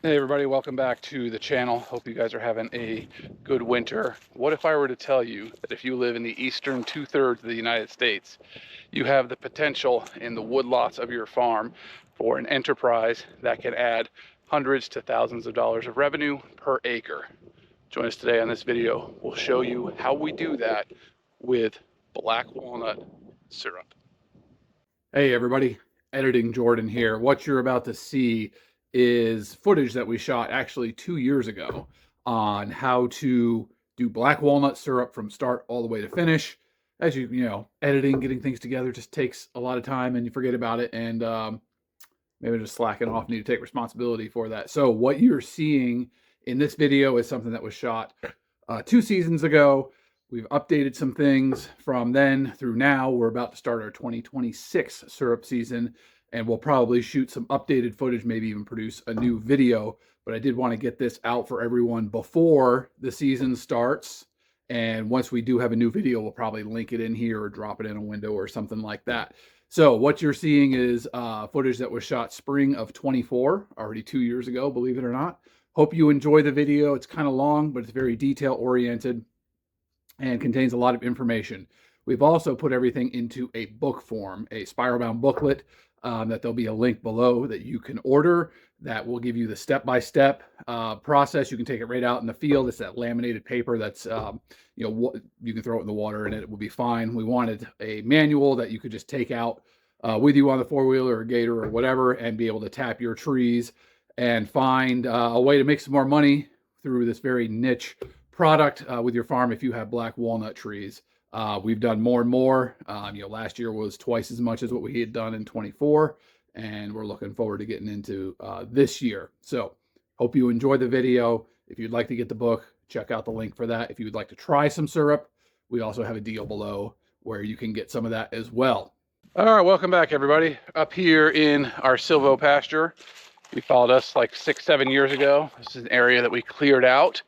Hey everybody, welcome back to the channel. Hope you guys are having a good winter. What if I were to tell you that if you live in the eastern 2/3 of the United States, you have the potential in the woodlots of your farm for an enterprise that can add hundreds to thousands of dollars of revenue per acre? Join us today on this video. We'll show you how we do that with black walnut syrup. Hey everybody, Editing Jordan here. What you're about to see is footage that we shot actually 2 years ago on how to do black walnut syrup from start all the way to finish. As you know, editing, getting things together just takes a lot of time and you forget about it, and maybe just slacking off, need to take responsibility for that. So what you're seeing in this video is something that was shot 2 seasons ago. We've updated some things from then through now. We're about to start our 2026 syrup season, and we'll probably shoot some updated footage, maybe even produce a new video. But I did want to get this out for everyone before the season starts. And once we do have a new video, we'll probably link it in here or drop it in a window or something like that. So what you're seeing is footage that was shot spring of 24, already 2 years ago, believe it or not. Hope you enjoy the video. It's kind of long, but it's very detail oriented and contains a lot of information. We've also put everything into a book form, a spiral-bound booklet that there'll be a link below that you can order that will give you the step-by-step process. You can take it right out in the field. It's that laminated paper that's, you can throw it in the water and it will be fine. We wanted a manual that you could just take out with you on the four-wheeler or gator or whatever and be able to tap your trees and find a way to make some more money through this very niche product with your farm if you have black walnut trees. We've done more and more. Last year was twice as much as what we had done in 24, and we're looking forward to getting into this year. So hope you enjoy the video. If you'd like to get the book, check out the link for that. If you would like to try some syrup, we also have a deal below where you can get some of that as well. All right, welcome back everybody. Up here in our silvopasture, you followed us like 6-7 years ago. This is an area that we cleared out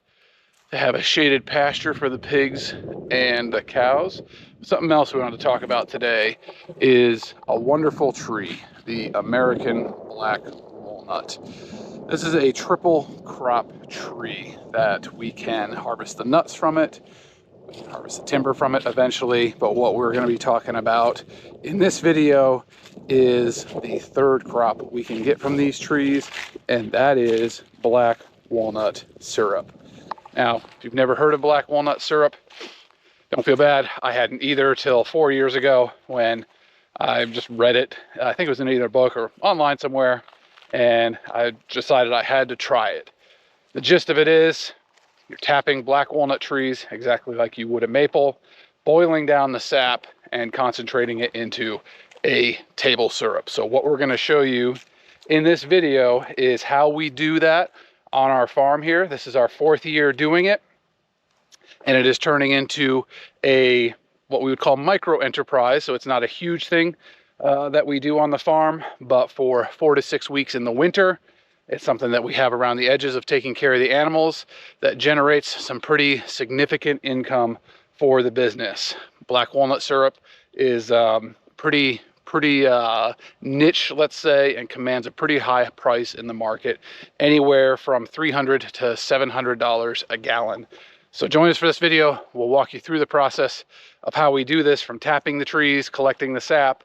to have a shaded pasture for the pigs and the cows. Something else we wanted to talk about today is a wonderful tree, the American black walnut. This is a triple crop tree that we can harvest the nuts from it, we can harvest the timber from it eventually, but what we're going to be talking about in this video is the third crop we can get from these trees, and that is black walnut syrup. Now, if you've never heard of black walnut syrup, don't feel bad. I hadn't either till 4 years ago when I just read it. I think it was in either a book or online somewhere, and I decided I had to try it. The gist of it is you're tapping black walnut trees exactly like you would a maple, boiling down the sap and concentrating it into a table syrup. So what we're going to show you in this video is how we do that on our farm here. This is our 4th year doing it, and it is turning into a what we would call micro enterprise. So it's not a huge thing that we do on the farm, but for 4 to 6 weeks in the winter, it's something that we have around the edges of taking care of the animals that generates some pretty significant income for the business. Black walnut syrup is pretty niche, let's say, and commands a pretty high price in the market, anywhere from $300 to $700 a gallon. So join us for this video. We'll walk you through the process of how we do this, from tapping the trees, collecting the sap,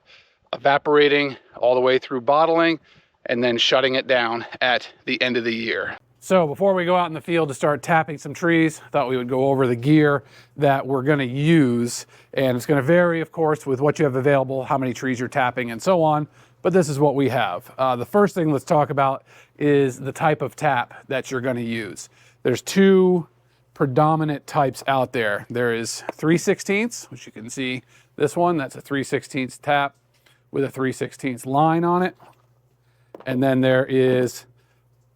evaporating, all the way through bottling, and then shutting it down at the end of the year. So before we go out in the field to start tapping some trees, I thought we would go over the gear that we're going to use. And it's going to vary, of course, with what you have available, how many trees you're tapping, and so on. But this is what we have. The first thing let's talk about is the type of tap that you're going to use. There's 2 predominant types out there. There is 3/16, which you can see this one. That's a 3/16 tap with a 3/16 line on it. And then there is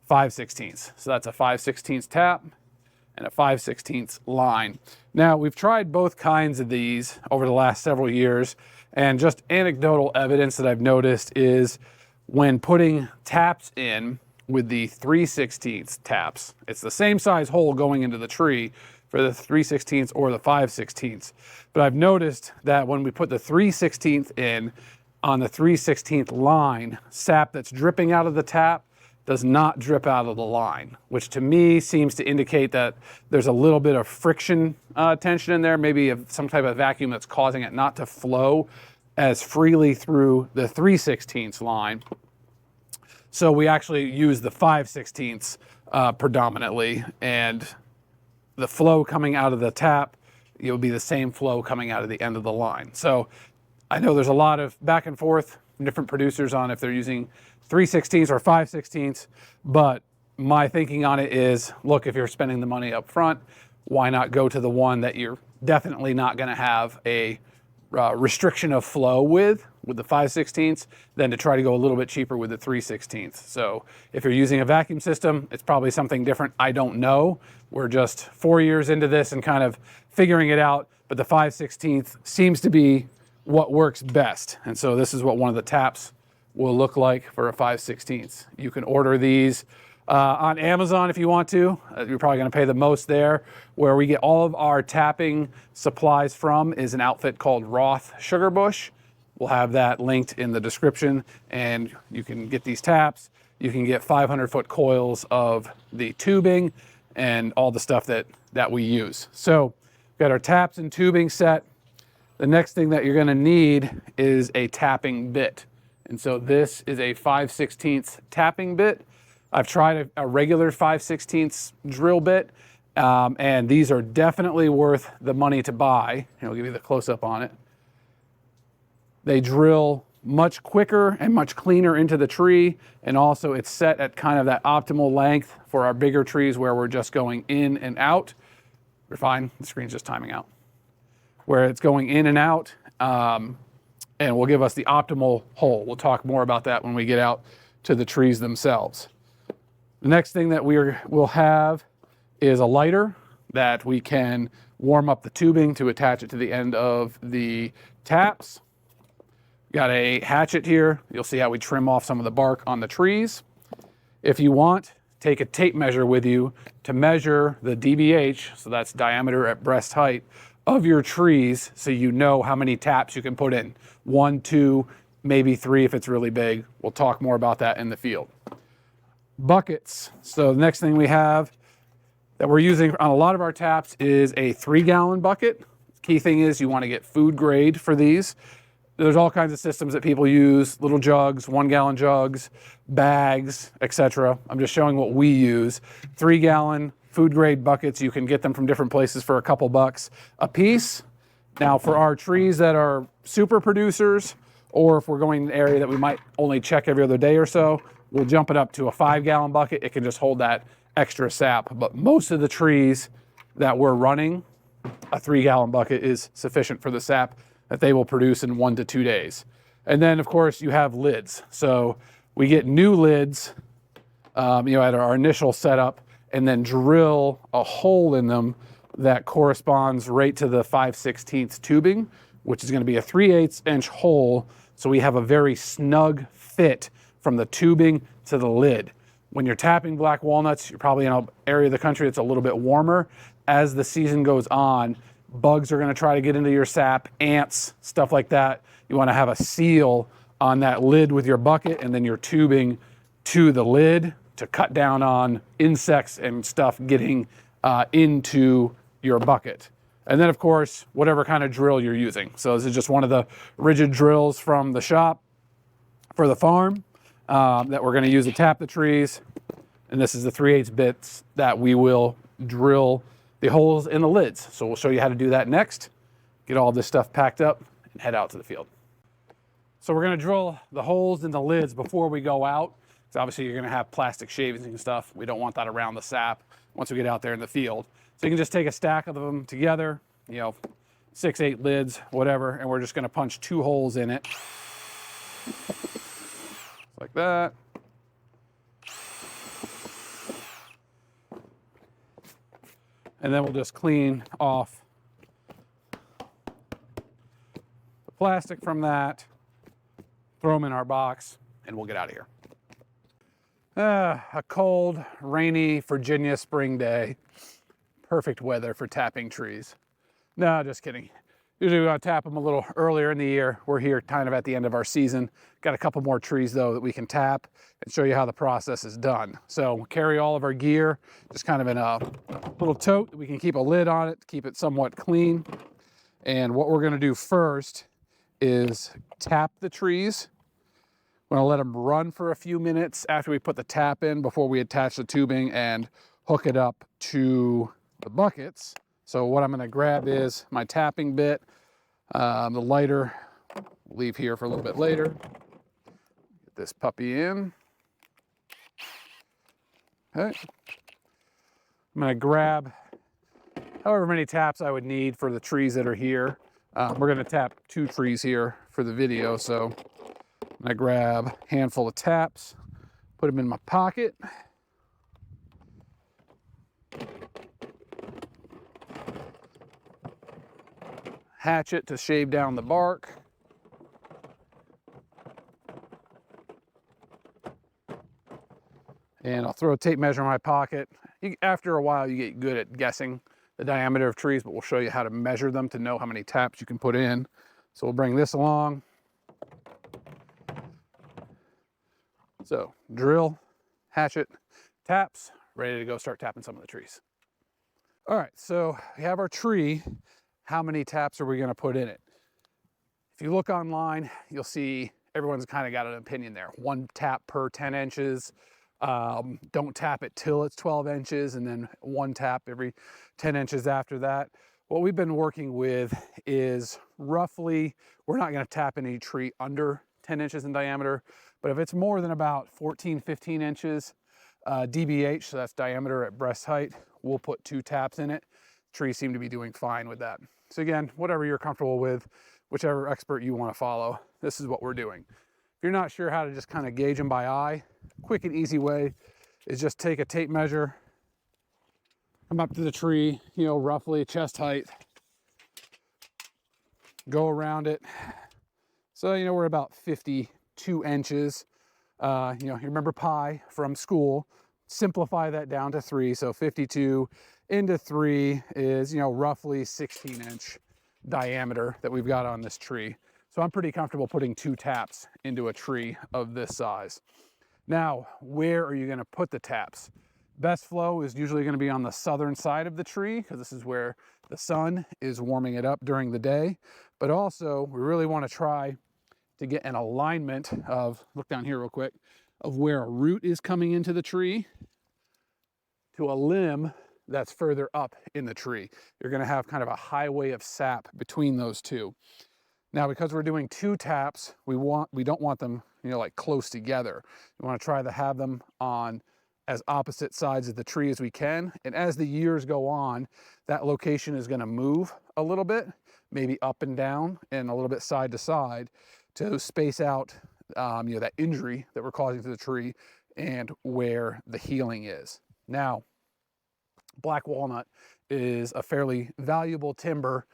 5/16. So that's a 5/16 tap and a 5/16 line. Now, we've tried both kinds of these over the last several years, and just anecdotal evidence that I've noticed is when putting taps in with the 3/16 taps, it's the same size hole going into the tree for the 3/16 or the 5/16. But I've noticed that when we put the 3/16 in on the 3/16 line, sap that's dripping out of the tap does not drip out of the line, which to me seems to indicate that there's a little bit of friction tension in there, maybe some type of vacuum that's causing it not to flow as freely through the 3/16 line. So we actually use the 5/16 predominantly, and the flow coming out of the tap, it will be the same flow coming out of the end of the line. So I know there's a lot of back and forth from different producers on if they're using 3/16 or 5/16, but my thinking on it is, look, if you're spending the money up front, why not go to the one that you're definitely not going to have a restriction of flow with the 5/16, than to try to go a little bit cheaper with the 3/16. So if you're using a vacuum system, it's probably something different. I don't know. We're just 4 years into this and kind of figuring it out, but the 5/16 seems to be what works best. And so this is what one of the taps will look like for a 5/16. You can order these on Amazon if you want to. You're probably going to pay the most there. Where we get all of our tapping supplies from is an outfit called Roth Sugarbush. We'll have that linked in the description, and you can get these taps. You can get 500-foot coils of the tubing and all the stuff that we use. So we've got our taps and tubing set. The next thing that you're going to need is a tapping bit. And so this is a 5/16 tapping bit. I've tried a regular 5/16 drill bit, and these are definitely worth the money to buy. And I'll give you the close-up on it. They drill much quicker and much cleaner into the tree, and also it's set at kind of that optimal length for our bigger trees where we're just going in and out. We're fine, the screen's just timing out. Where it's going in and out, and will give us the optimal hole. We'll talk more about that when we get out to the trees themselves. The next thing that we'll have is a lighter that we can warm up the tubing to attach it to the end of the taps. Got a hatchet here. You'll see how we trim off some of the bark on the trees. If you want, take a tape measure with you to measure the DBH, so that's diameter at breast height, of your trees, so you know how many taps you can put in. 1, 2, maybe 3 if it's really big. We'll talk more about that in the field. Buckets. So the next thing we have that we're using on a lot of our taps is a 3-gallon bucket. Key thing is you want to get food grade for these. There's all kinds of systems that people use, little jugs, 1-gallon jugs, bags, etc. I'm just showing what we use. 3-gallon food grade buckets, you can get them from different places for a couple bucks a piece. Now for our trees that are super producers, or if we're going in an area that we might only check every other day or so, we'll jump it up to a 5-gallon bucket. It can just hold that extra sap. But most of the trees that we're running, a 3-gallon bucket is sufficient for the sap that they will produce in 1 to 2 days. And then of course you have lids. So we get new lids, at our initial setup, and then drill a hole in them that corresponds right to the 5/16 tubing, which is going to be a 3/8 inch hole. So we have a very snug fit from the tubing to the lid. When you're tapping black walnuts, you're probably in an area of the country that's a little bit warmer. As the season goes on, bugs are going to try to get into your sap, ants, stuff like that. You want to have a seal on that lid with your bucket, and then your tubing to the lid to cut down on insects and stuff getting into your bucket. And then of course, whatever kind of drill you're using. So this is just one of the rigid drills from the shop for the farm that we're going to use to tap the trees. And this is the 3/8 bits that we will drill the holes in the lids. So we'll show you how to do that next. Get all this stuff packed up and head out to the field. So we're going to drill the holes in the lids before we go out. So obviously you're going to have plastic shavings and stuff. We don't want that around the sap once we get out there in the field. So you can just take a stack of them together, 6, 8 lids, whatever, and we're just going to punch 2 holes in it. Like that. And then we'll just clean off the plastic from that, throw them in our box, and we'll get out of here. A cold, rainy Virginia spring day. Perfect weather for tapping trees. No, just kidding. Usually we want to tap them a little earlier in the year. We're here kind of at the end of our season. Got a couple more trees though that we can tap and show you how the process is done. So we'll carry all of our gear just kind of in a little tote. We can keep a lid on it to keep it somewhat clean. And what we're going to do first is tap the trees. We're going to let them run for a few minutes after we put the tap in before we attach the tubing and hook it up to the buckets. So what I'm going to grab is my tapping bit, the lighter, we'll leave here for a little bit later. Get this puppy in. Okay. I'm going to grab however many taps I would need for the trees that are here. We're going to tap 2 trees here for the video, so I'm going to grab a handful of taps, put them in my pocket. Hatchet to shave down the bark. And I'll throw a tape measure in my pocket. After a while, you get good at guessing the diameter of trees, but we'll show you how to measure them to know how many taps you can put in. So we'll bring this along. So drill, hatchet, taps, ready to go start tapping some of the trees. All right, so we have our tree. How many taps are we going to put in it? If you look online, you'll see everyone's kind of got an opinion there. 1 tap per 10 inches. Don't tap it till it's 12 inches and then 1 tap every 10 inches after that. What we've been working with is roughly, we're not going to tap any tree under 10 inches in diameter, but if it's more than about 14, 15 inches DBH, so that's diameter at breast height, we'll put 2 taps in it. Trees seem to be doing fine with that. So again, whatever you're comfortable with, whichever expert you want to follow, this is what we're doing. If you're not sure how to just kind of gauge them by eye, quick and easy way is just take a tape measure, come up to the tree, you know, roughly chest height, go around it. So, you know, we're about 52 inches. You know, you remember pi from school, simplify that down to 3. So 52 into 3 is, you know, roughly 16-inch diameter that we've got on this tree. So I'm pretty comfortable putting 2 taps into a tree of this size. Now, where are you going to put the taps? Best flow is usually going to be on the southern side of the tree because this is where the sun is warming it up during the day. But also, we really want to try to get an alignment of, look down here real quick, of where a root is coming into the tree to a limb that's further up in the tree. You're going to have kind of a highway of sap between those two. Now, because we're doing 2 taps, we don't want them, you know, like close together. We want to try to have them on as opposite sides of the tree as we can. And as the years go on, that location is going to move a little bit, maybe up and down and a little bit side to side to space out, you know, that injury that we're causing to the tree and where the healing is. Now, black walnut is a fairly valuable timber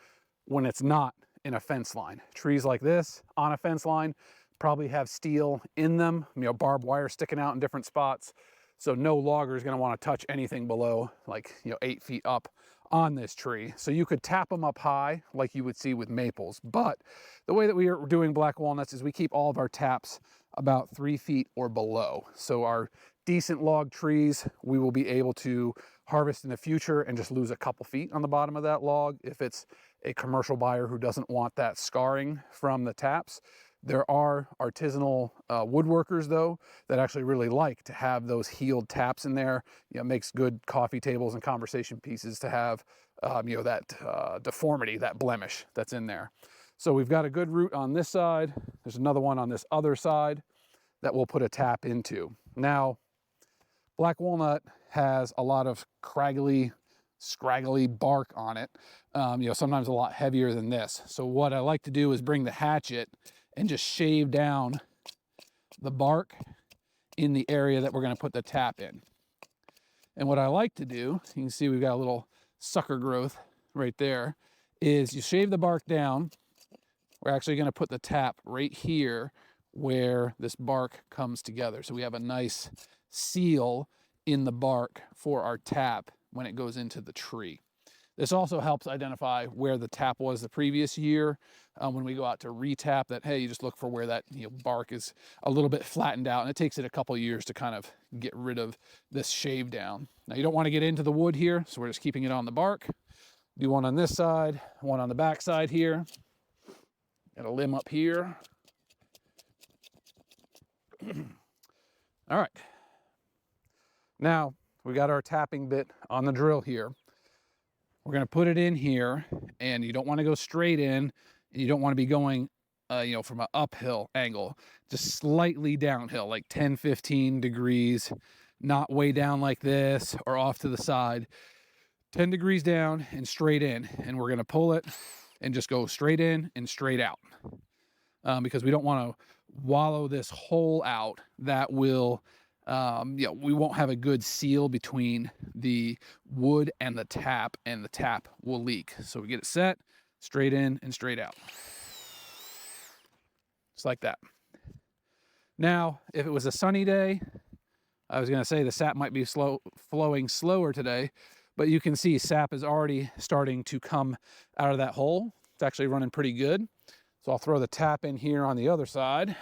when it's not in a fence line. Trees like this on a fence line probably have steel in them, you know, barbed wire sticking out in different spots. So no logger is going to want to touch anything below like, you know, 8 feet up on this tree. So you could tap them up high like you would see with maples. But the way that we are doing black walnuts is we keep all of our taps about 3 feet or below. So our decent log trees, we will be able to harvest in the future and just lose a couple feet on the bottom of that log. If it's a commercial buyer who doesn't want that scarring from the taps. There are artisanal woodworkers though that actually really like to have those healed taps in there. You know, it makes good coffee tables and conversation pieces to have, you know, that deformity, that blemish that's in there. So we've got a good root on this side. There's another one on this other side that we'll put a tap into. Now, black walnut has a lot of scraggly bark on it, you know, sometimes a lot heavier than this. So what I like to do is bring the hatchet and just shave down the bark in the area that we're going to put the tap in. And what I like to do, you can see we've got a little sucker growth right there, is you shave the bark down. We're actually going to put the tap right here where this bark comes together. So we have a nice seal in the bark for our tap when it goes into the tree. This also helps identify where the tap was the previous year when we go out to retap that. Hey, you just look for where that bark is a little bit flattened out, and it takes it a couple years to kind of get rid of this shave down. Now you don't want to get into the wood here, so we're just keeping it on the bark. Do one on this side, one on the back side here. Got a limb up here. All right. Now we got our tapping bit on the drill here. We're going to put it in here, and you don't want to go straight in, and you don't want to be going, from an uphill angle, just slightly downhill, like 10, 15 degrees, not way down like this or off to the side. 10 degrees down and straight in, and we're going to pull it and just go straight in and straight out, because we don't want to wallow this hole out. That will we won't have a good seal between the wood and the tap will leak. So we get it set, straight in and straight out. Just like that. Now, if it was a sunny day, I was going to say the sap might be flowing slower today, but you can see sap is already starting to come out of that hole. It's actually running pretty good. So I'll throw the tap in here on the other side.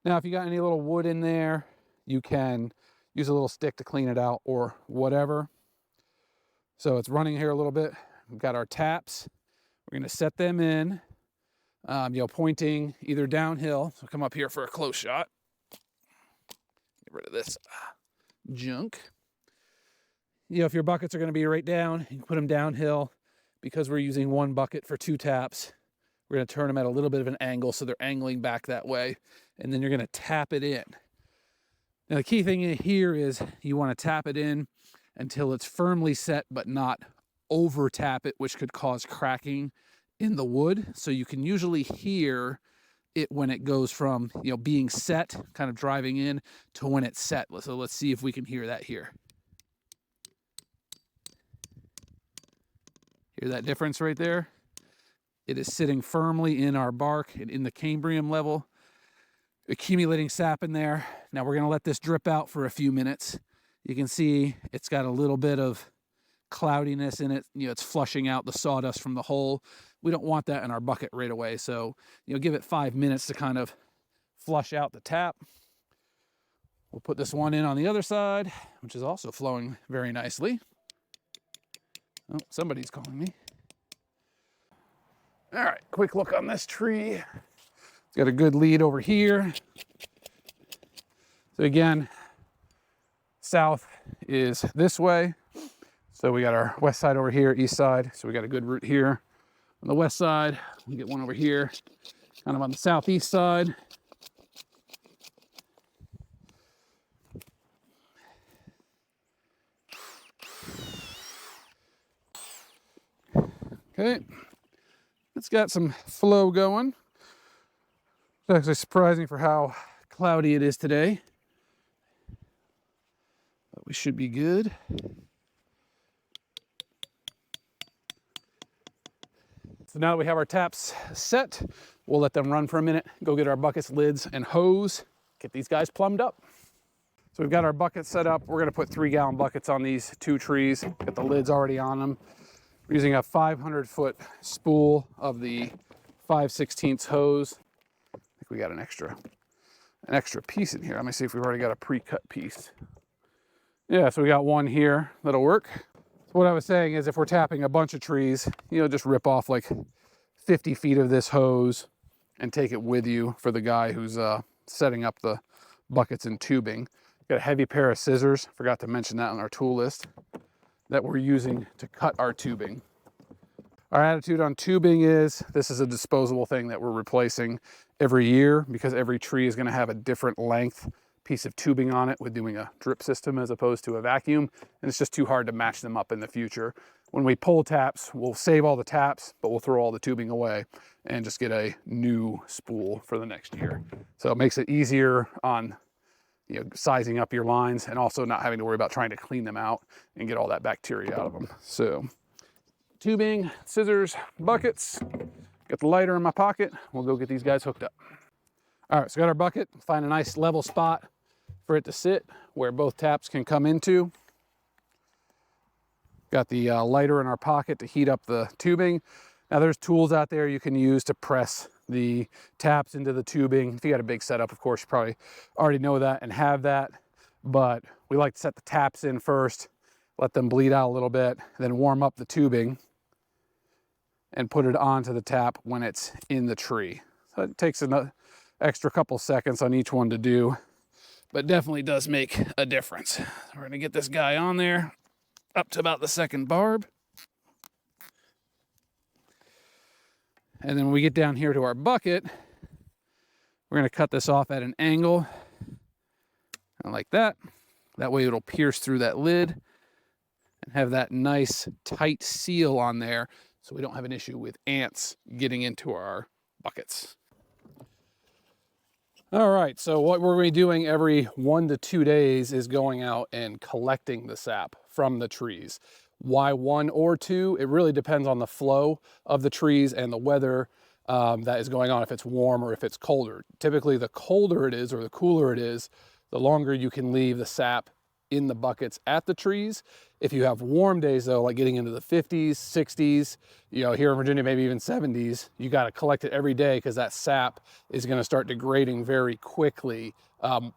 Now, if you got any little wood in there, you can use a little stick to clean it out or whatever. So it's running here a little bit. We've got our taps. We're going to set them in, pointing either downhill. So come up here for a close shot. Get rid of this junk. If your buckets are going to be right down, you can put them downhill. Because we're using one bucket for 2 taps, we're going to turn them at a little bit of an angle so they're angling back that way. And then you're going to tap it in. Now the key thing here is you want to tap it in until it's firmly set, but not over tap it, which could cause cracking in the wood. So you can usually hear it when it goes from being set, kind of driving in, to when it's set. So let's see if we can hear that here. Hear that difference right there? It is sitting firmly in our bark and in the cambrium level, accumulating sap in there. Now we're going to let this drip out for a few minutes. You can see it's got a little bit of cloudiness in it. It's flushing out the sawdust from the hole. We don't want that in our bucket right away. So, give it 5 minutes to kind of flush out the tap. We'll put this one in on the other side, which is also flowing very nicely. Oh, somebody's calling me. All right, quick look on this tree. It's got a good lead over here. So again, south is this way. So we got our west side over here, east side. So we got a good route here. On the west side, we get one over here, kind of on the southeast side. Okay, it's got some flow going. It's actually surprising for how cloudy it is today. But we should be good. So now that we have our taps set, we'll let them run for a minute, go get our buckets, lids, and hose, get these guys plumbed up. So we've got our buckets set up. We're gonna put 3-gallon buckets on these 2 trees, got the lids already on them. We're using a 500-foot spool of the 5/16 hose. I think we got an extra piece in here. Let me see if we've already got a pre-cut piece. Yeah, so we got one here that'll work. So what I was saying is if we're tapping a bunch of trees, just rip off like 50 feet of this hose and take it with you for the guy who's setting up the buckets and tubing. Got a heavy pair of scissors, forgot to mention that on our tool list, that we're using to cut our tubing. Our attitude on tubing is this is a disposable thing that we're replacing every year because every tree is going to have a different length piece of tubing on it with doing a drip system as opposed to a vacuum, and it's just too hard to match them up in the future. When we pull taps, we'll save all the taps, but we'll throw all the tubing away and just get a new spool for the next year. So it makes it easier on sizing up your lines and also not having to worry about trying to clean them out and get all that bacteria out of them. So tubing, scissors, buckets, got the lighter in my pocket. We'll go get these guys hooked up. All right, so got our bucket, find a nice level spot, for it to sit where both taps can come into. Got the lighter in our pocket to heat up the tubing. Now there's tools out there you can use to press the taps into the tubing. If you got a big setup, of course, you probably already know that and have that. But we like to set the taps in first, let them bleed out a little bit, then warm up the tubing and put it onto the tap when it's in the tree. So it takes an extra couple seconds on each one to do, but definitely does make a difference. We're gonna get this guy on there up to about the second barb. And then when we get down here to our bucket, we're gonna cut this off at an angle, like that. That way it'll pierce through that lid and have that nice tight seal on there so we don't have an issue with ants getting into our buckets. All right, so what we're going to be doing every 1 to 2 days is going out and collecting the sap from the trees. Why 1 or 2? It really depends on the flow of the trees and the weather that is going on, if it's warm or if it's colder. Typically, the colder it is or the cooler it is, the longer you can leave the sap in the buckets at the trees. If you have warm days though, like getting into the 50s, 60s, you know, here in Virginia, maybe even 70s, you got to collect it every day because that sap is going to start degrading very quickly.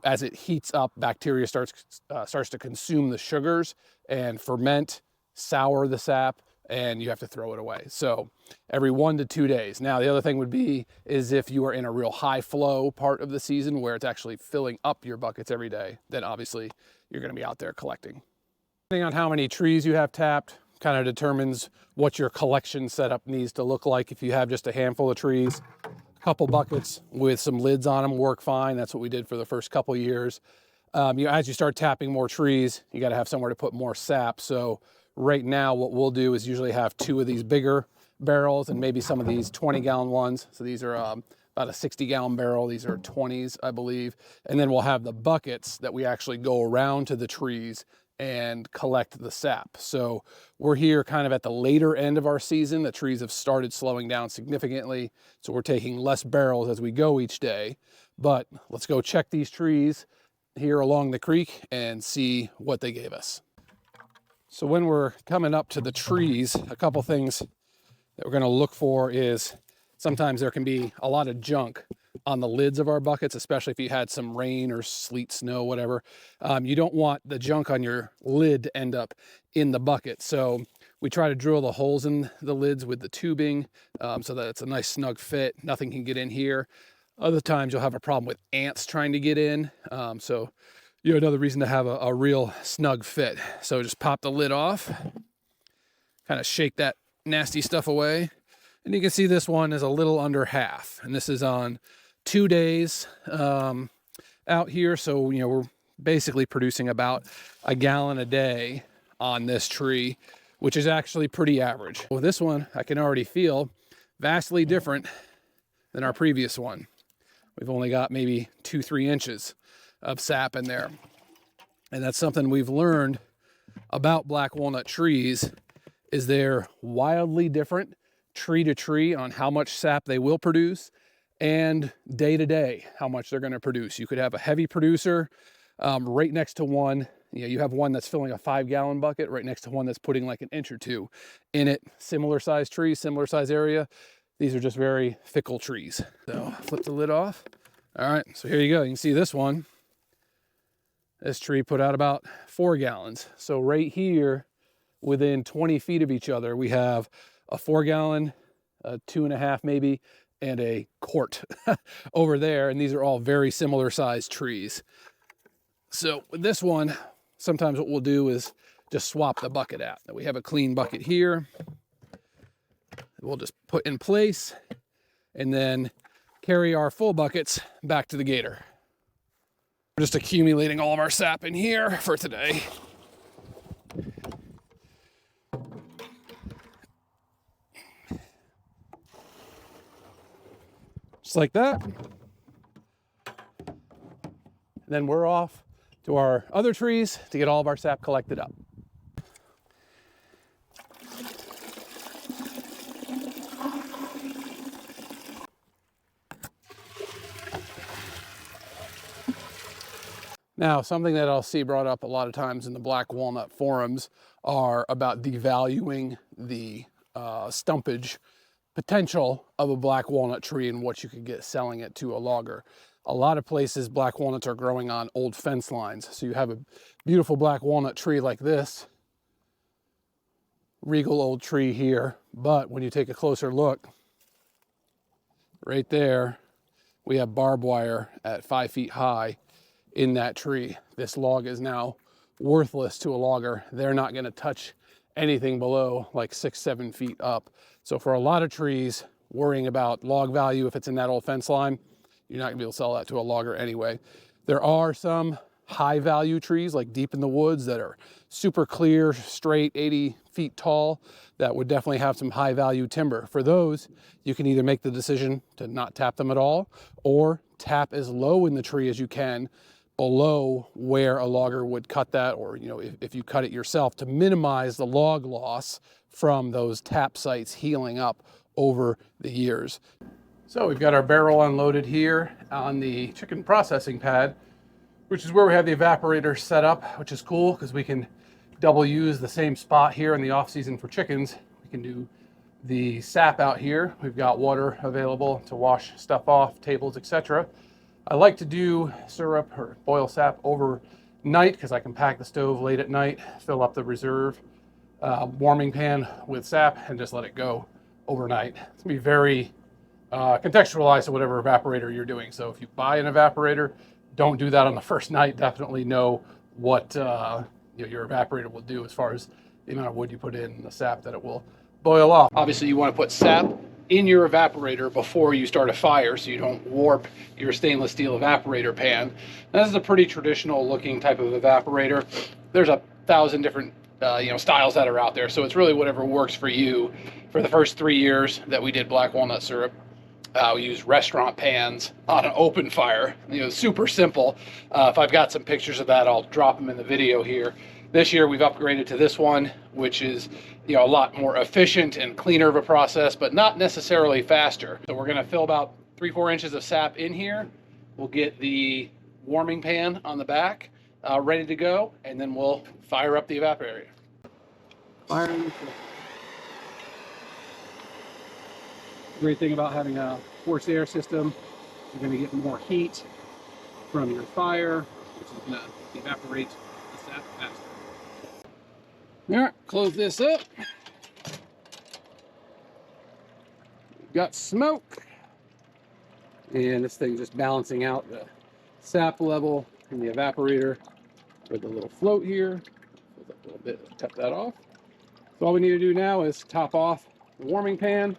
As it heats up, bacteria starts to consume the sugars and ferment, sour the sap, and you have to throw it away. So every 1 to 2 days. Now, the other thing would be is if you are in a real high flow part of the season where it's actually filling up your buckets every day, then obviously you're going to be out there collecting. Depending on how many trees you have tapped kind of determines what your collection setup needs to look like. If you have just a handful of trees, a couple buckets with some lids on them work fine. That's what we did for the first couple years. As you start tapping more trees, you got to have somewhere to put more sap. So right now what we'll do is usually have 2 of these bigger barrels and maybe some of these 20-gallon ones. So these are about a 60-gallon barrel. These are 20s, I believe. And then we'll have the buckets that we actually go around to the trees and collect the sap. So we're here kind of at the later end of our season. The trees have started slowing down significantly. So we're taking less barrels as we go each day. But let's go check these trees here along the creek and see what they gave us. So when we're coming up to the trees, a couple things that we're going to look for is sometimes there can be a lot of junk on the lids of our buckets, especially if you had some rain or sleet, snow, whatever. You don't want the junk on your lid to end up in the bucket. So we try to drill the holes in the lids with the tubing so that it's a nice snug fit. Nothing can get in here. Other times you'll have a problem with ants trying to get in. So you know, another reason to have a real snug fit. So just pop the lid off, kind of shake that nasty stuff away. And you can see this one is a little under half. And this is on 2 days out here. So, you know, we're basically producing about a gallon a day on this tree, which is actually pretty average. Well, this one I can already feel vastly different than our previous one. We've only got maybe 2-3 inches of sap in there. And that's something we've learned about black walnut trees is they're wildly different tree to tree on how much sap they will produce and day to day how much they're going to produce. You could have a heavy producer right next to one. You know, you have one that's filling a 5-gallon bucket right next to one that's putting like 1 inch or 2 in it. Similar size tree, similar size area. These are just very fickle trees. So flip the lid off. All right, so here you go. You can see this one. This tree put out about 4 gallons. So right here, within 20 feet of each other, we have a 4-gallon, a 2.5 maybe, and a quart over there. And these are all very similar sized trees. So with this one, sometimes what we'll do is just swap the bucket out. Now we have a clean bucket here. We'll just put in place and then carry our full buckets back to the gator. We're just accumulating all of our sap in here for today. Just like that. Then we're off to our other trees to get all of our sap collected up. Now, something that I'll see brought up a lot of times in the black walnut forums are about devaluing the stumpage potential of a black walnut tree and what you could get selling it to a logger. A lot of places black walnuts are growing on old fence lines. So you have a beautiful black walnut tree like this, regal old tree here, but when you take a closer look, right there, we have barbed wire at 5 feet high in that tree. This log is now worthless to a logger. They're not going to touch anything below like 6-7 feet up. So for a lot of trees, worrying about log value, if it's in that old fence line, you're not gonna be able to sell that to a logger anyway. There are some high value trees like deep in the woods that are super clear, straight, 80 feet tall, that would definitely have some high value timber. For those, you can either make the decision to not tap them at all or tap as low in the tree as you can below where a logger would cut that, or if you cut it yourself, to minimize the log loss from those tap sites healing up over the years. So we've got our barrel unloaded here on the chicken processing pad, which is where we have the evaporator set up, which is cool because we can double use the same spot here in the off season for chickens. We can do the sap out here. We've got water available to wash stuff off, tables, etc. I like to do syrup or boil sap overnight because I can pack the stove late at night, fill up the reserve warming pan with sap, and just let it go overnight. It's gonna be very contextualized to whatever evaporator you're doing. So if you buy an evaporator, don't do that on the first night. Definitely know what your evaporator will do as far as the amount of wood you put in and the sap that it will boil off. Obviously, you want to put sap in your evaporator before you start a fire so you don't warp your stainless steel evaporator pan. Now, this is a pretty traditional looking type of evaporator. There's 1,000 different styles that are out there, so it's really whatever works for you. For the first 3 years that we did black walnut syrup, we used restaurant pans on an open fire, super simple. If I've got some pictures of that, I'll drop them in the video here. This year we've upgraded to this one, which is a lot more efficient and cleaner of a process, but not necessarily faster. So we're gonna fill about 3-4 inches of sap in here. We'll get the warming pan on the back ready to go, and then we'll fire up the evaporator. Great thing about having a forced air system, you're going to get more heat from your fire, which is going to evaporate the sap faster. All right, close this up. We've got smoke, and this thing just balancing out the sap level in the evaporator with a little float here. A little bit, cut that off. So all we need to do now is top off the warming pan,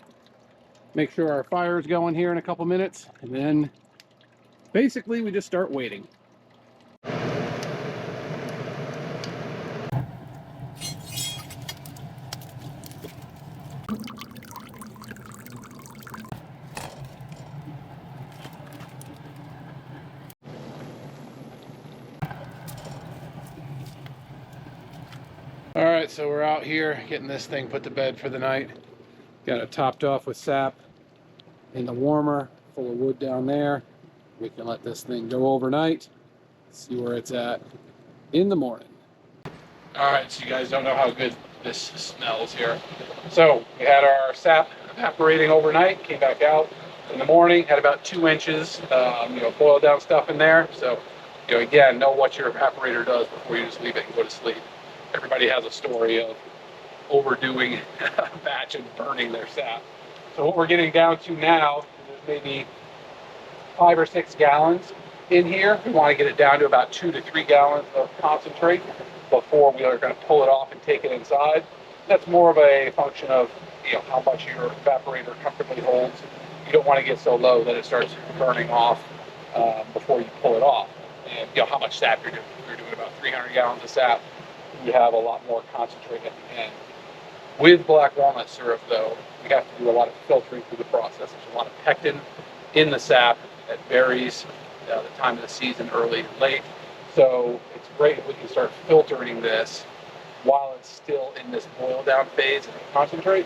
make sure our fire is going here in a couple minutes, and then basically we just start waiting. All right, so we're out here getting this thing put to bed for the night. Got it topped off with sap in the warmer, full of wood down there. We can let this thing go overnight, see where it's at in the morning. All right, so you guys don't know how good this smells here. So we had our sap evaporating overnight, came back out in the morning, had about 2 inches, boiled down stuff in there. So, again, know what your evaporator does before you just leave it and go to sleep. Everybody has a story of overdoing a batch and burning their sap. So what we're getting down to now is maybe 5 or 6 gallons in here. We want to get it down to about 2 to 3 gallons of concentrate before we are going to pull it off and take it inside. That's more of a function of how much your evaporator comfortably holds. You don't want to get so low that it starts burning off before you pull it off. And how much sap you're doing. If you're doing about 300 gallons of sap, you have a lot more concentrate at the end. With black walnut syrup, though, we have to do a lot of filtering through the process. There's a lot of pectin in the sap that varies the time of the season, early and late. So it's great if we can start filtering this while it's still in this boil down phase and concentrate.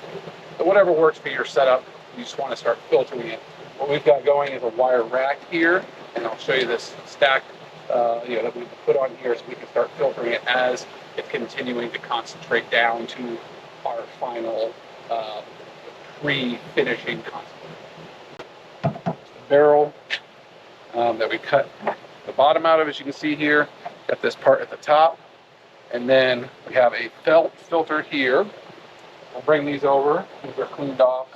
But whatever works for your setup, you just want to start filtering it. What we've got going is a wire rack here, and I'll show you this stack that we put on here so we can start filtering it as it's continuing to concentrate down to our final pre-finishing concentrate. The barrel that we cut the bottom out of, as you can see here, got this part at the top, and then we have a felt filter here. We'll bring these over. These are cleaned off.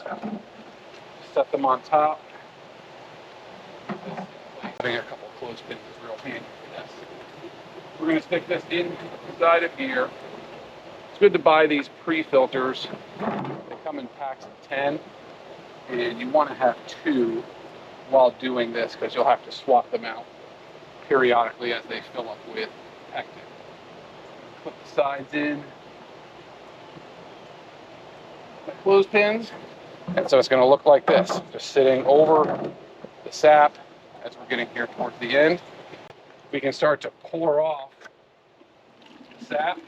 Set them on top. Having a couple of clothespins is real handy for this. We're going to stick this inside of here. It's good to buy these pre-filters. They come in packs of 10, and you want to have 2 while doing this because you'll have to swap them out periodically as they fill up with pectin. Put the sides in. The clothespins. And so it's going to look like this, just sitting over the sap as we're getting here towards the end. We can start to pour off the sap.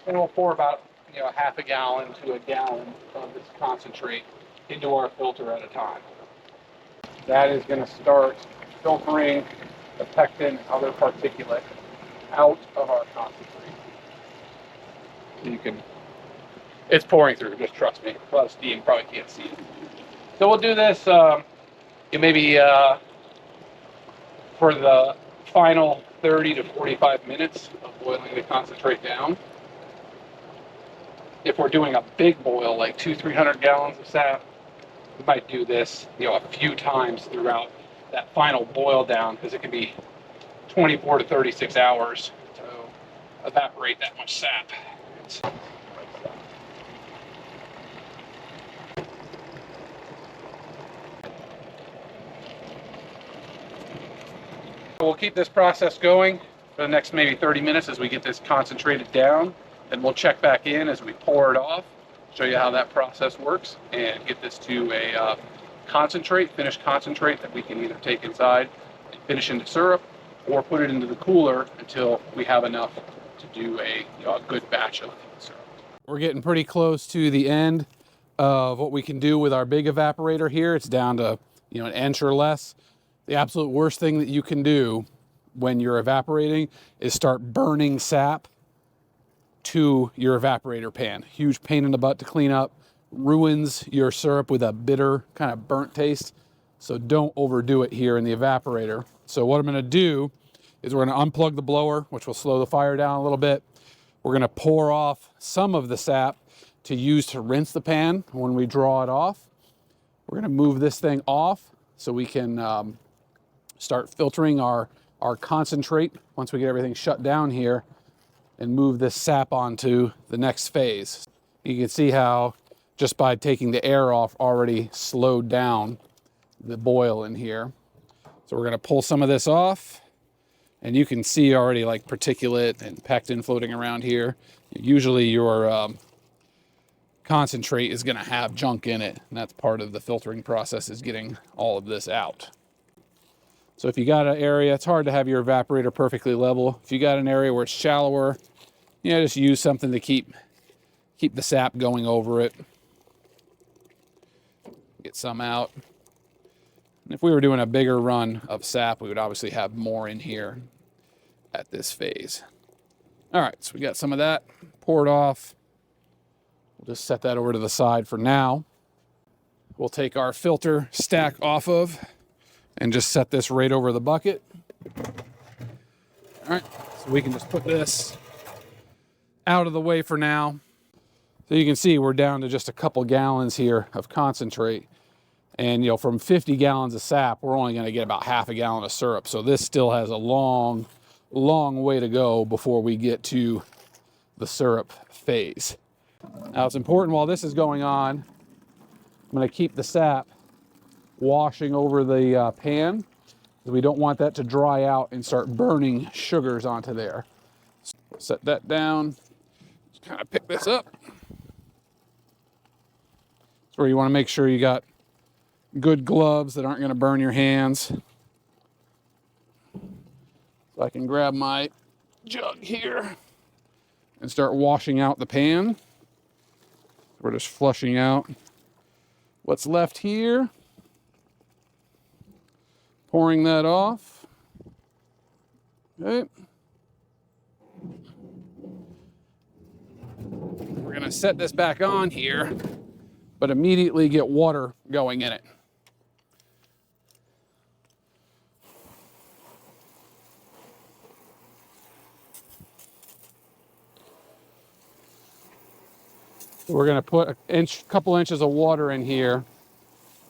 And we'll pour about half a gallon to a gallon of this concentrate into our filter at a time. That is going to start filtering the pectin and other particulate out of our concentrate. So you can, it's pouring through, just trust me. A lot of steam, probably can't see it. So we'll do this maybe for the final 30 to 45 minutes of boiling the concentrate down. If we're doing a big boil, like 200-300 gallons of sap, we might do this, a few times throughout that final boil down, because it can be 24 to 36 hours to evaporate that much sap. We'll keep this process going for the next maybe 30 minutes as we get this concentrated down, and we'll check back in as we pour it off, show you how that process works, and get this to a finished concentrate that we can either take inside and finish into syrup, or put it into the cooler until we have enough to do a good batch of syrup. We're getting pretty close to the end of what we can do with our big evaporator here. It's down to an inch or less. The absolute worst thing that you can do when you're evaporating is start burning sap to your evaporator pan. Huge pain in the butt to clean up, ruins your syrup with a bitter kind of burnt taste. So don't overdo it here in the evaporator. So what I'm gonna do is we're gonna unplug the blower, which will slow the fire down a little bit. We're gonna pour off some of the sap to use to rinse the pan when we draw it off. We're gonna move this thing off so we can start filtering our concentrate once we get everything shut down here, and move this sap onto the next phase. You can see how just by taking the air off already slowed down the boil in here. So we're gonna pull some of this off, and you can see already like particulate and pectin floating around here. Usually your concentrate is gonna have junk in it, and that's part of the filtering process, is getting all of this out. So if you got an area, it's hard to have your evaporator perfectly level. If you got an area where it's shallower, just use something to keep the sap going over it. Get some out. And if we were doing a bigger run of sap, we would obviously have more in here at this phase. All right, so we got some of that poured off. We'll just set that over to the side for now. We'll take our filter stack off of and just set this right over the bucket. All right, so we can just put this out of the way for now. So you can see we're down to just a couple gallons here of concentrate. And from 50 gallons of sap, we're only gonna get about half a gallon of syrup. So this still has a long, long way to go before we get to the syrup phase. Now it's important while this is going on, I'm gonna keep the sap washing over the pan, because we don't want that to dry out and start burning sugars onto there. So set that down, just kind of pick this up. That's where you want to make sure you got good gloves that aren't going to burn your hands. So I can grab my jug here and start washing out the pan. We're just flushing out what's left here. Pouring that off. Okay. We're gonna set this back on here, but immediately get water going in it. We're gonna put a couple inches of water in here,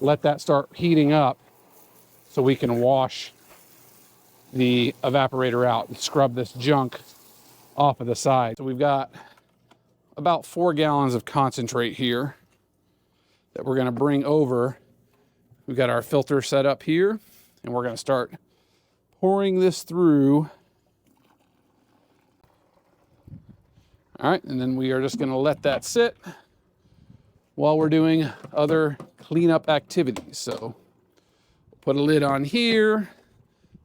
let that start heating up so we can wash the evaporator out and scrub this junk off of the side. So we've got about 4 gallons of concentrate here that we're gonna bring over. We've got our filter set up here, and we're gonna start pouring this through. All right, and then we are just gonna let that sit while we're doing other cleanup activities. So put a lid on here.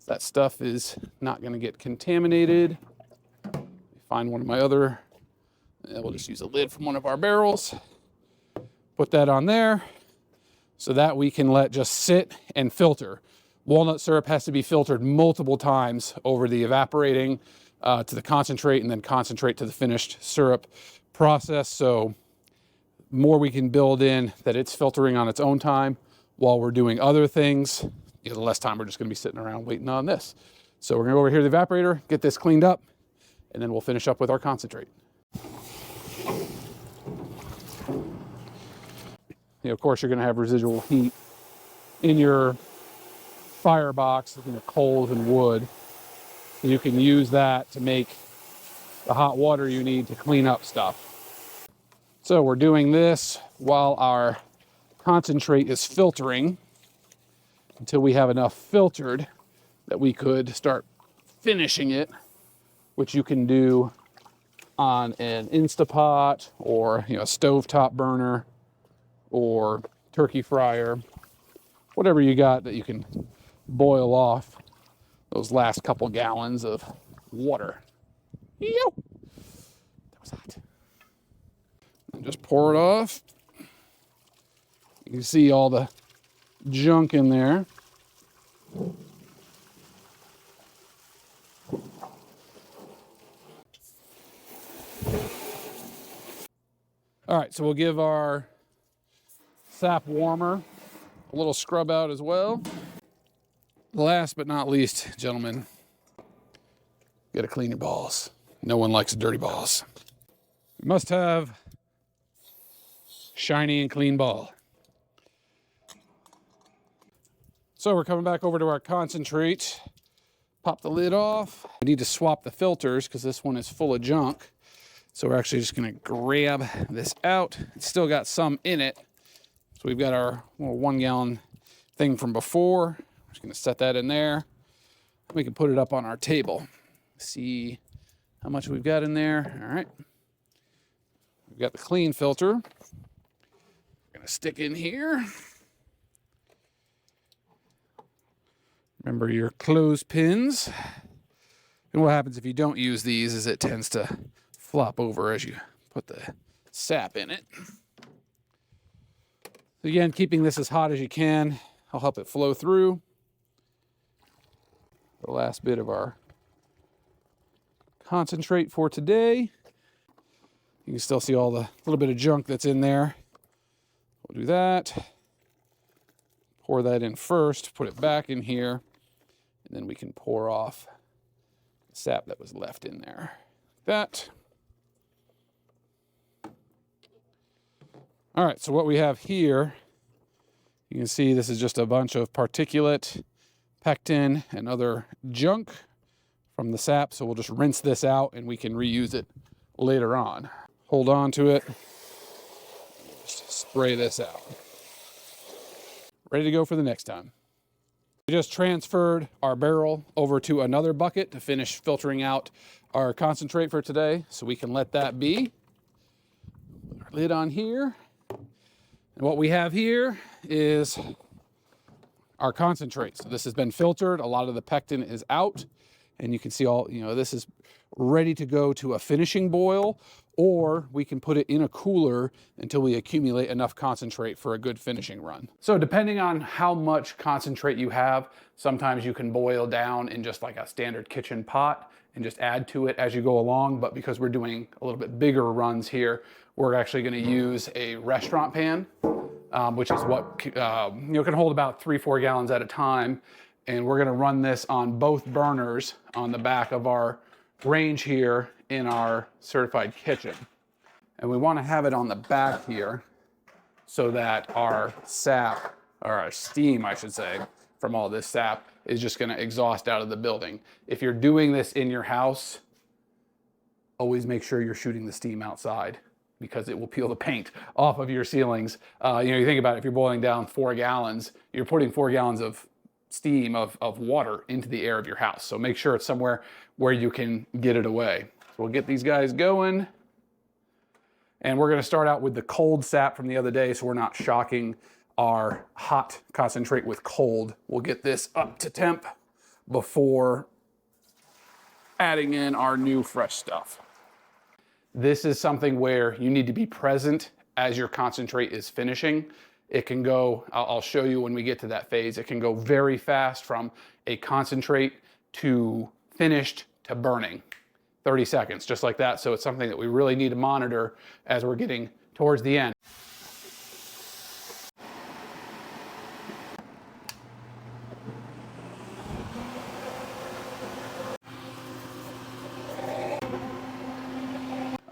That stuff is not gonna get contaminated. Find one of my other, we'll just use a lid from one of our barrels. Put that on there so that we can let just sit and filter. Walnut syrup has to be filtered multiple times over the evaporating to the concentrate and then concentrate to the finished syrup process. So more we can build in that it's filtering on its own time while we're doing other things, the less time we're just gonna be sitting around waiting on this. So we're gonna go over here to the evaporator, get this cleaned up, and then we'll finish up with our concentrate. Of course, you're gonna have residual heat in your firebox, coals and wood. You can use that to make the hot water you need to clean up stuff. So we're doing this while our concentrate is filtering until we have enough filtered that we could start finishing it, which you can do on an Instapot or a stovetop burner or turkey fryer, whatever you got that you can boil off those last couple gallons of water. Yo! That was hot. And just pour it off. You can see all the junk in there. All right, so we'll give our sap warmer a little scrub out as well. Last but not least, gentlemen, you gotta clean your balls. No one likes dirty balls. You must have shiny and clean ball. So we're coming back over to our concentrate. Pop the lid off. We need to swap the filters because this one is full of junk. So we're actually just gonna grab this out. It's still got some in it. So we've got our little 1 gallon thing from before. I'm just gonna set that in there. We can put it up on our table. See how much we've got in there. All right. We've got the clean filter. We're gonna stick in here. Remember your clothespins. And what happens if you don't use these is it tends to flop over as you put the sap in it. So again, keeping this as hot as you can, I'll help it flow through. The last bit of our concentrate for today. You can still see all the little bit of junk that's in there. We'll do that. Pour that in first, put it back in here, and then we can pour off the sap that was left in there. Like that. All right, so what we have here, you can see this is just a bunch of particulate, pectin, and other junk from the sap. So we'll just rinse this out and we can reuse it later on. Hold on to it. Just spray this out. Ready to go for the next time. We just transferred our barrel over to another bucket to finish filtering out our concentrate for today. So we can let that be. Put our lid on here. And what we have here is our concentrate. So this has been filtered. A lot of the pectin is out. And you can see all, this is ready to go to a finishing boil or we can put it in a cooler until we accumulate enough concentrate for a good finishing run. So depending on how much concentrate you have, sometimes you can boil down in just like a standard kitchen pot and just add to it as you go along. But because we're doing a little bit bigger runs here, we're actually going to use a restaurant pan, which is what can hold about 3-4 gallons at a time. And we're going to run this on both burners on the back of our range here in our certified kitchen. And we want to have it on the back here so that our sap, or our steam, I should say, from all this sap is just going to exhaust out of the building. If you're doing this in your house, always make sure you're shooting the steam outside, because it will peel the paint off of your ceilings. You think about it, if you're boiling down 4 gallons, you're putting 4 gallons of steam, of water into the air of your house. So make sure it's somewhere where you can get it away. So we'll get these guys going. And we're gonna start out with the cold sap from the other day, so we're not shocking our hot concentrate with cold. We'll get this up to temp before adding in our new fresh stuff. This is something where you need to be present as your concentrate is finishing. It can go, I'll show you when we get to that phase, it can go very fast from a concentrate to finished to burning. 30 seconds, just like that. So it's something that we really need to monitor as we're getting towards the end.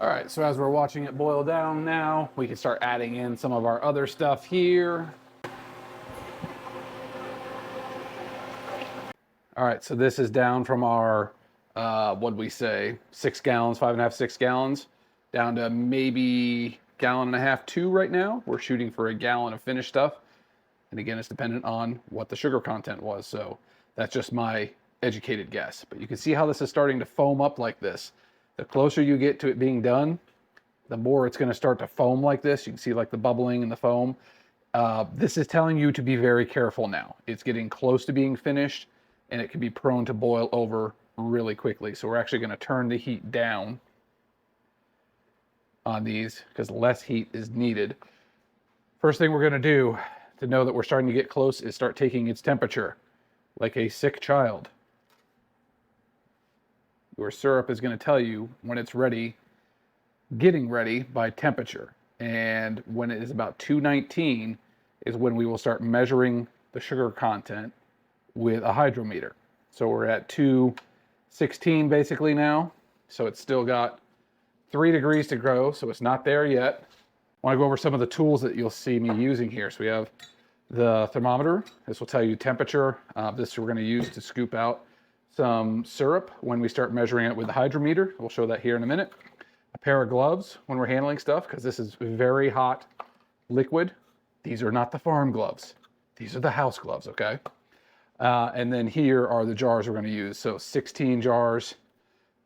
All right, so as we're watching it boil down now, we can start adding in some of our other stuff here. All right, so this is down from our, what'd we say, 6 gallons, 5.5, 6 gallons, down to maybe 1.5 gallons, 2 right now. We're shooting for 1 gallon of finished stuff. And again, it's dependent on what the sugar content was. So that's just my educated guess. But you can see how this is starting to foam up like this. The closer you get to it being done, the more it's going to start to foam like this. You can see like the bubbling and the foam. This is telling you to be very careful now. It's getting close to being finished, and it can be prone to boil over really quickly. So we're actually going to turn the heat down on these because less heat is needed. First thing we're going to do to know that we're starting to get close is start taking its temperature like a sick child. Your syrup is going to tell you when it's ready, getting ready by temperature. And when it is about 219 is when we will start measuring the sugar content with a hydrometer. So we're at 216 basically now. So it's still got 3 degrees to go, so it's not there yet. I want to go over some of the tools that you'll see me using here. So we have the thermometer. This will tell you temperature. This we're going to use to scoop out some syrup when we start measuring it with the hydrometer. We'll show that here in a minute. A pair of gloves when we're handling stuff, because this is very hot liquid. These are not the farm gloves. These are the house gloves, okay? And then here are the jars we're going to use. So 16 jars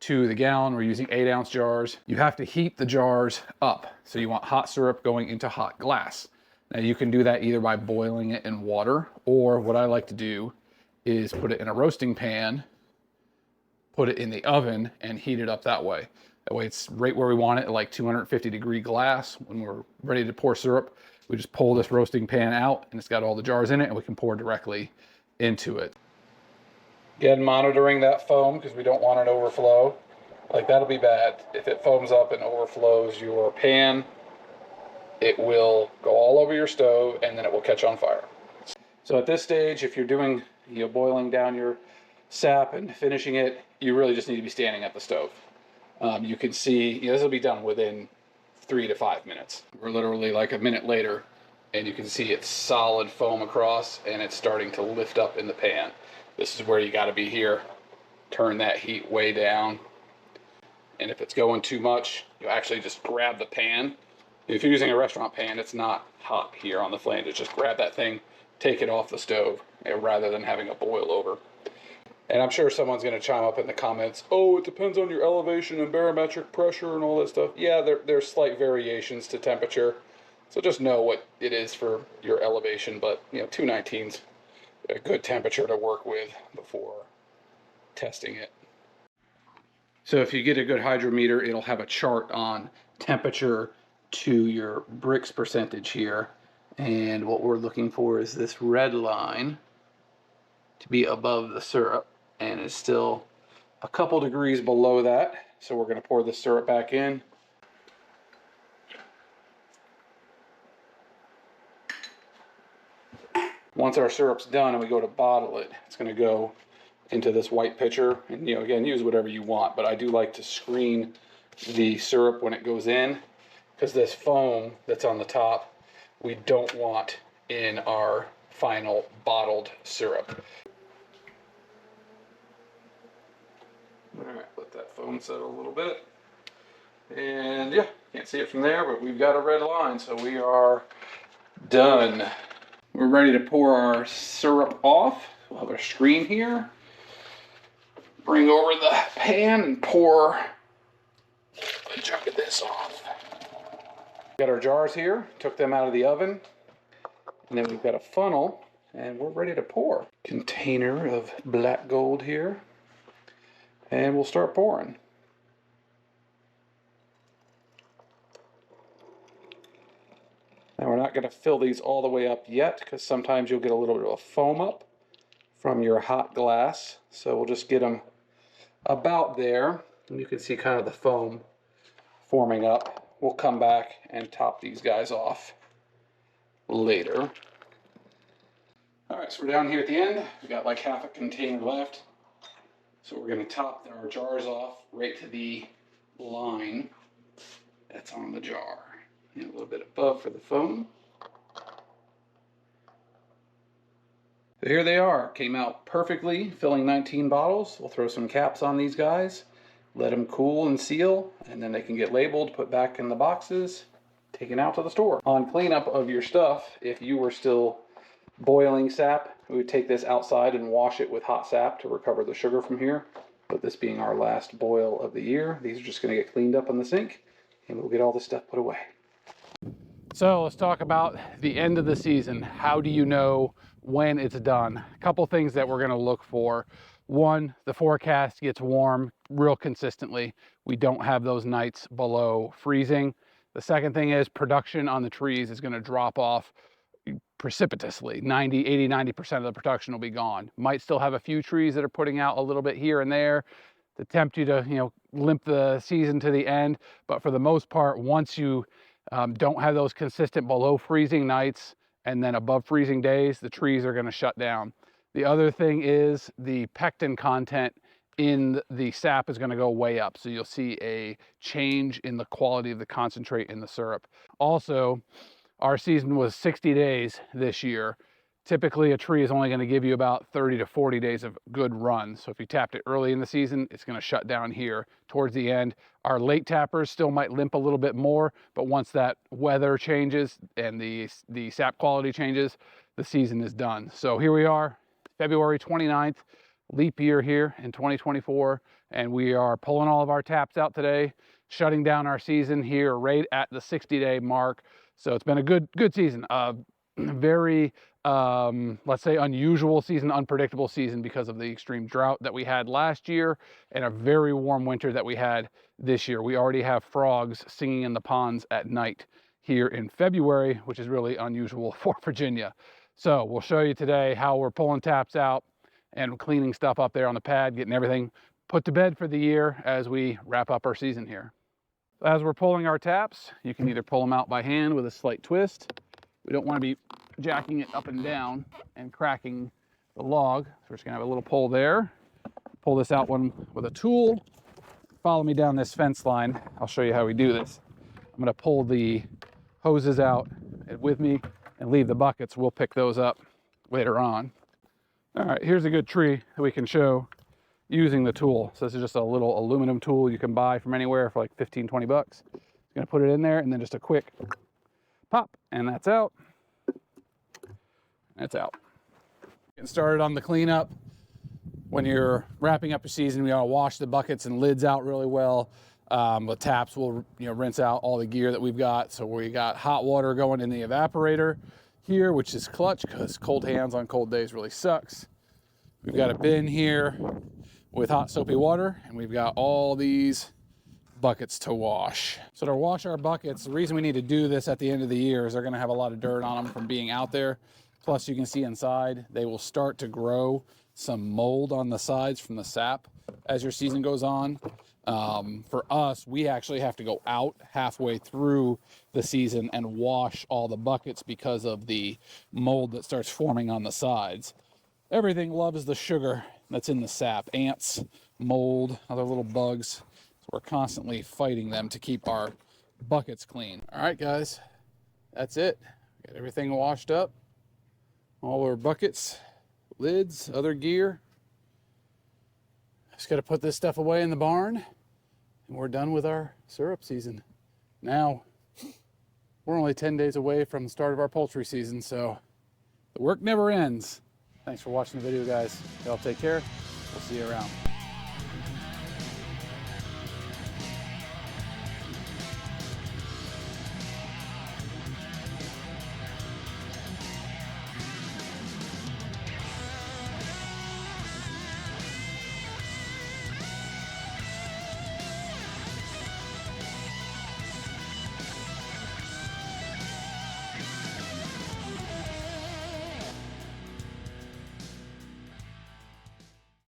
to the gallon. We're using 8-ounce jars. You have to heat the jars up. So you want hot syrup going into hot glass. Now you can do that either by boiling it in water, or what I like to do is put it in a roasting pan, put it in the oven, and heat it up that way. That way it's right where we want it, at like 250-degree glass. When we're ready to pour syrup, we just pull this roasting pan out, and it's got all the jars in it, and we can pour directly into it. Again, monitoring that foam, because we don't want it to overflow. Like, that'll be bad. If it foams up and overflows your pan, it will go all over your stove, and then it will catch on fire. So at this stage, if you're doing, boiling down your sap and finishing it, you really just need to be standing at the stove. You can see, this will be done within 3 to 5 minutes. We're literally like a minute later, and you can see it's solid foam across, and it's starting to lift up in the pan. This is where you got to be here. Turn that heat way down. And if it's going too much, you actually just grab the pan. If you're using a restaurant pan, it's not hot here on the flange. It's just grab that thing, take it off the stove, rather than having a boil over. And I'm sure someone's going to chime up in the comments, oh, it depends on your elevation and barometric pressure and all that stuff. Yeah, there's slight variations to temperature. So just know what it is for your elevation. But, 219's a good temperature to work with before testing it. So if you get a good hydrometer, it'll have a chart on temperature to your Brix percentage here. And what we're looking for is this red line to be above the syrup, and it's still a couple degrees below that. So we're going to pour the syrup back in. Once our syrup's done and we go to bottle it, it's going to go into this white pitcher. And again, use whatever you want, but I do like to screen the syrup when it goes in, because this foam that's on the top, we don't want in our final bottled syrup. All right, let that foam settle a little bit. And yeah, can't see it from there, but we've got a red line, so we are done. We're ready to pour our syrup off. We'll have our screen here. Bring over the pan and pour a chunk of this off. Got our jars here, took them out of the oven. And then we've got a funnel, and we're ready to pour. Container of black gold here. And we'll start pouring. Now we're not going to fill these all the way up yet, because sometimes you'll get a little bit of foam up from your hot glass. So we'll just get them about there, and you can see kind of the foam forming up. We'll come back and top these guys off later. All right, so we're down here at the end. We got like half a container left. So we're going to top our jars off right to the line that's on the jar. And a little bit above for the foam. So here they are. Came out perfectly, filling 19 bottles. We'll throw some caps on these guys, let them cool and seal, and then they can get labeled, put back in the boxes, taken out to the store. On cleanup of your stuff, if you were still boiling sap, we would take this outside and wash it with hot sap to recover the sugar from here. But this being our last boil of the year, these are just going to get cleaned up in the sink, and we'll get all this stuff put away. So let's talk about the end of the season. How do you know when it's done? A couple things that we're going to look for. One, the forecast gets warm real consistently. We don't have those nights below freezing. The second thing is production on the trees is going to drop off precipitously. 90% of the production will be gone. Might still have a few trees that are putting out a little bit here and there to tempt you to, limp the season to the end. But for the most part, once you don't have those consistent below freezing nights and then above freezing days, the trees are going to shut down. The other thing is the pectin content in the sap is going to go way up. So you'll see a change in the quality of the concentrate in the syrup. Also, our season was 60 days this year. Typically, a tree is only going to give you about 30 to 40 days of good run. So if you tapped it early in the season, it's going to shut down here towards the end. Our late tappers still might limp a little bit more, but once that weather changes and the sap quality changes, the season is done. So here we are, February 29th, leap year here in 2024, and we are pulling all of our taps out today, shutting down our season here right at the 60-day mark. So it's been a good season. Very let's say unusual season, unpredictable season because of the extreme drought that we had last year and a very warm winter that we had this year. We already have frogs singing in the ponds at night here in February, which is really unusual for Virginia. So we'll show you today how we're pulling taps out and cleaning stuff up there on the pad, getting everything put to bed for the year as we wrap up our season here. As we're pulling our taps, you can either pull them out by hand with a slight twist. We don't want to be jacking it up and down and cracking the log. So we're just gonna have a little pull there. Pull this out one with a tool. Follow me down this fence line. I'll show you how we do this. I'm gonna pull the hoses out with me and leave the buckets. We'll pick those up later on. All right, here's a good tree that we can show using the tool. So this is just a little aluminum tool you can buy from anywhere for like 15, 20 bucks. Gonna put it in there and then just a quick pop, and that's out. That's out. Getting started on the cleanup. When you're wrapping up your season, we want to wash the buckets and lids out really well. The taps will rinse out all the gear that we've got. So we got hot water going in the evaporator here, which is clutch because cold hands on cold days really sucks. We've got a bin here with hot soapy water, and we've got all these buckets to wash. So to wash our buckets, the reason we need to do this at the end of the year is they're gonna have a lot of dirt on them from being out there. Plus you can see inside, they will start to grow some mold on the sides from the sap as your season goes on. For us, we actually have to go out halfway through the season and wash all the buckets because of the mold that starts forming on the sides. Everything loves the sugar that's in the sap. Ants, mold, other little bugs. So we're constantly fighting them to keep our buckets clean. All right, guys, that's it. Got everything washed up. All our buckets, lids, other gear. Just got to put this stuff away in the barn, and we're done with our syrup season. Now, we're only 10 days away from the start of our poultry season, so the work never ends. Thanks for watching the video, guys. Y'all take care. We'll see you around.